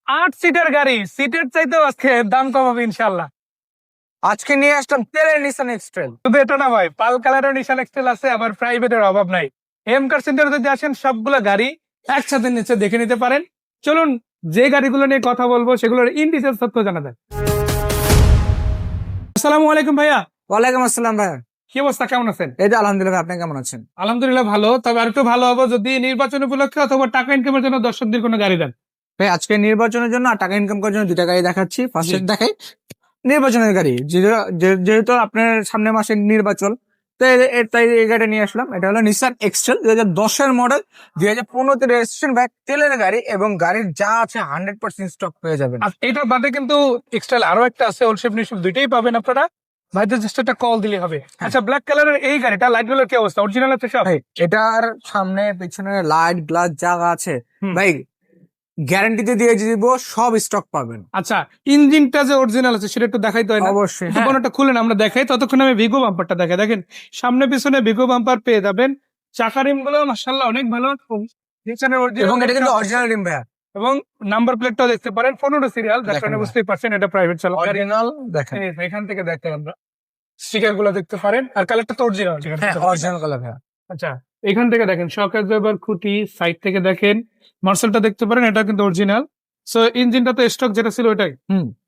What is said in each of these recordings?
8 সিটের গাড়ি, সিটের চাইতেও আজকে দাম কম হবে ইনশাল্লাহ। আজকে নিয়ে আসলাম তেলের নিসান এক্সট্রেল। শুধু এটা না ভাই, পাল কালারের নিশান এক্সটেল আছে, আবার প্রাইভেটের অভাব নাই। এম কার সেন্টারে যদি আসেন সবগুলো গাড়ি একসাথে নিচে দেখে নিতে পারেন। চলুন যে গাড়িগুলো নিয়ে কথা বলবো সেগুলোর ইন ডিটেলস তথ্য জানা যায়। আসসালামু আলাইকুম ভাইয়া। ওয়ালাইকুম আসসালাম ভাই। কি অবস্থা, কেমন আছেন? এই যে আলহামদুলিল্লাহ, আপনি কেমন আছেন? আলহামদুলিল্লাহ ভালো, তবে আর একটু ভালো হবো যদি নির্বাচন উপলক্ষে অথবা টাকা ইনকামের জন্য দর্শকদের কোনো গাড়ি দেন। ভাই আজকে নির্বাচনের জন্য আর টাকা ইনকাম করার জন্য দুইটা গাড়ি দেখাচ্ছি। ফার্স্টে জি। দেখাই নির্বাচনের গাড়ি, যেহেতু আপনার সামনে মাসে নির্বাচন, তাই এই গাড়িটা নিয়ে আসলাম। এটা হলো নিসান এক্সট্রেল 2010-এর মডেল, 2015-তে রেজিস্ট্রেশন। ভাই তেলের গাড়ি এবং গাড়ির যা আছে 100% স্টক পেয়ে যাবেন। আর এটা বাদে কিন্তু এক্সট্রা আরো একটা আছে, ওলশেপ নিশেপ দুইটাই পাবেন আপনারা। ভাইদের জাস্ট একটা কল দিলে হবে। আচ্ছা, ব্ল্যাক কালারের এই গাড়িটা লাইট গুলোর কি অবস্থা, অরিজিনাল আছে সব? ভাই এটার সামনে পিছনে লাইট গ্লাস যা আছে ভাই গ্যারান্টিতে দিয়ে দিব, সব স্টক পাবেন। আচ্ছা, ইঞ্জিনটা যে অরিজিনাল আছে সেটা একটু দেখাই তো হয় না? অবশ্যই, একটু কোনটা খুলেন আমরা দেখাই, ততক্ষণ আমি ভিগো বাম্পারটা দেখাই। দেখেন সামনে পিছনে ভিগো বাম্পার পেয়ে যাবেন। চাকা রিম গুলো মাশাআল্লাহ অনেক ভালো, পিছনের original এবং এটা কিন্তু একটা অরিজিনাল রিম ভাই, এবং নাম্বার প্লেটটাও দেখতে পারেন 15 সিরিয়াল, যার দেখেন কারণে ভাই। বুঝতেই পারছেন এটা প্রাইভেট চালক গাড়ি। অরিজিনাল দেখেন। এখান থেকে দেখতে আমরা স্টিকার গুলো দেখতে পারেন, আর কালারটা তো অরিজিনাল। হ্যাঁ অরিজিনাল কালার ভাই। আচ্ছা, এখান থেকে দেখেন শকের জয়বার খুঁটি, সাইড থেকে দেখেন মার্সেলটা দেখতে পারেন, এটা কিন্তু অরিজিনাল। সো ইঞ্জিনটা তো স্টক যেটা ছিল ওটাই।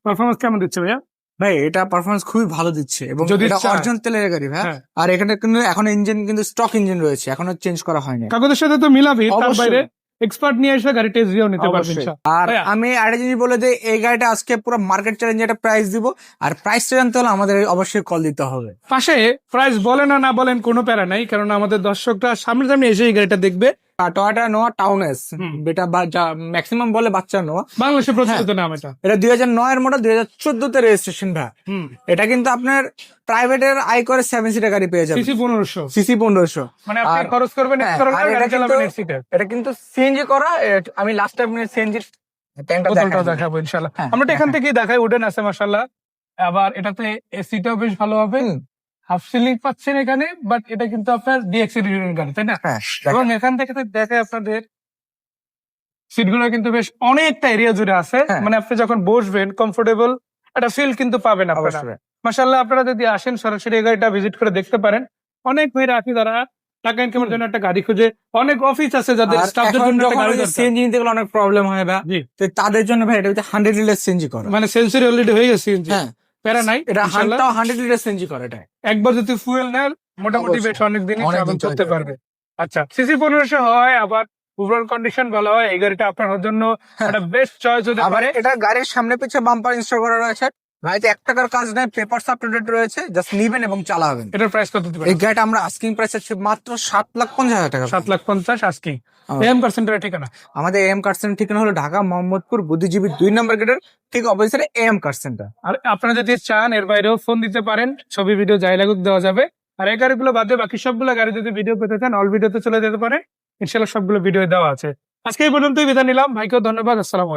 পারফরমেন্স কেমন দিচ্ছে ভাইয়া? ভাই এটা পারফরমেন্স খুবই ভালো দিচ্ছে এবং যদি এটা চায়। অরিজিনাল তেলের গাড়ি ভাই। হ্যাঁ। আর এখানে কিন্তু এখন ইঞ্জিন কিন্তু স্টক ইঞ্জিন রয়েছে, এখনো চেঞ্জ করা হয়নি। কাগজের সাথে তো মিলাবি, তার অবশ্যই। বাইরে এক্সপার্ট নিয়ে এসে গাড়ি টেস্ট দিয়েও নিতে পারবেন। অবশ্যই। আর ভাইয়া, আমি আরেকটা জিনিস বলে দিই, এই গাড়িটা আজকে পুরো মার্কেট চ্যালেঞ্জ একটা প্রাইস দিব। আর প্রাইসটা জানতে হলে আমাদের অবশ্যই কল দিতে হবে। পাশে প্রাইস বলেন আর না বলেন কোনো প্যারা নাই, কারণ আমাদের দর্শকরা সামনে সামনে এসে এই গাড়িটা দেখবে। টয়োটা নোয়া টাউন এস, যেটা ম্যাক্সিমাম বলে বাচ্চা নোয়া। বাংলাদেশে প্রচলিত নাম এটা। এটা 2009-এর মডেল, 2014-তে রেজিস্ট্রেশন ভাই। এটা কিন্তু আপনার প্রাইভেটের আই করে 7 সিটার গাড়ি পেয়ে যাবেন। CC 1500, CC 1500। মানে আপনি খরচ করবেন হ্যাঁ, এক করোনা, আর এটা গাড়ি চালাবেন কিন্তু- 8 সিটার। এটা কিন্তু সিএনজি করা। আমি লাস্ট টাইম সিএনজির ট্যাঙ্কটা বোতলটা দেখাবো ইনশাআল্লাহ। হ্যাঁ, আমরা তো এখান থেকেই দেখাই, উডেন আছে মাশাআল্লাহ। আবার এটাতে এসিটাও বেশ ভালো হবে, হাফ সিলিং পাচ্ছেন এখানে, বাট এটা কিন্তু আপনার ডিএক্সি গাড়ি, তাই না? হ্যাঁ এবং এখান থেকে তো দেখে আপনাদের সিটগুলো কিন্তু বেশ অনেকটা এরিয়া জুড়ে আছে। হ্যাঁ। মানে আপনি যখন বসবেন কমফোর্টেবল একটা ফিল কিন্তু পাবেন আপনারা। অবশ্যই। মাশাআল্লাহ, আপনারা যদি আসেন সরাসরি এই গাড়িটা ভিজিট করে দেখতে পারেন। অনেক ভাইরা আছে যারা টাকা ইনকামের জন্য একটা গাড়ি খুঁজে, অনেক অফিস আছে যাদের আর স্টাফদের এখন জন্য একটা যখন গাড়ি দরকার। সিএনজি নিতে গেলে অনেক প্রবলেম হয় ভাই, জি, তো তাদের জন্য ভাই এটা 100 লিটার সিএনজি করে। মানে সেন্সরি অলরেডি হয়ে গেছে, হ্যাঁ, প্যারা নাই এটা ইনশাআল্লাহ। 100 লিটার সিএনজি করে এটা। একবার যদি ফুয়েল নেন মোটামুটি অবশ্যই। বেশ অনেক দিনই অনেক ট্রাভেল দিন করতে চলে পারবে। আচ্ছা, সিসি 1500 হয়, আবার ওভারঅল কন্ডিশন ভালো হয়, এই গাড়িটা আপনার জন্য একটা বেস্ট চয়েস হতে আবার পারে। এটা গাড়ির সামনে পিছে বাম্পার ইনস্টল করা রয়েছে ভাই, 1 টাকার কাজ নাই, পেপারস আপ টু ডেট রয়েছে, জাস্ট নিবেন এবং চালাবেন। এটার প্রাইস কত দিতে পারে? এই গাড়িটা আমরা আস্কিং প্রাইস আছে মাত্র 7,50,000 টাকা। 7,50,000 আজকে। আমার। এম পার্সেন্টের ঠিকানা? আমাদের এম কার সেন্টার ঠিকানা হলো ঢাকা মোহাম্মদপুর বুদ্ধিজীবী 2 নম্বর গেটের ঠিক অপোজিটে এম কার সেন্টার। আর আপনারা যদি চান এর বাইরেও ফোন দিতে পারেন, ছবি ভিডিও যাই লাগুক দেওয়া যাবে। আর এই গাড়িগুলো বাদে বাকি সবগুলো গাড়ি যদি ভিডিও পেতে চান অল ভিডিওতে চলে যেতে পারে, ইনশাআল্লাহ সবগুলো ভিডিও দেওয়া আছে। আজকে এই পর্যন্তই বিদায় নিলাম, ভাইকেও ধন্যবাদ। আসসালামু আলাইকুম।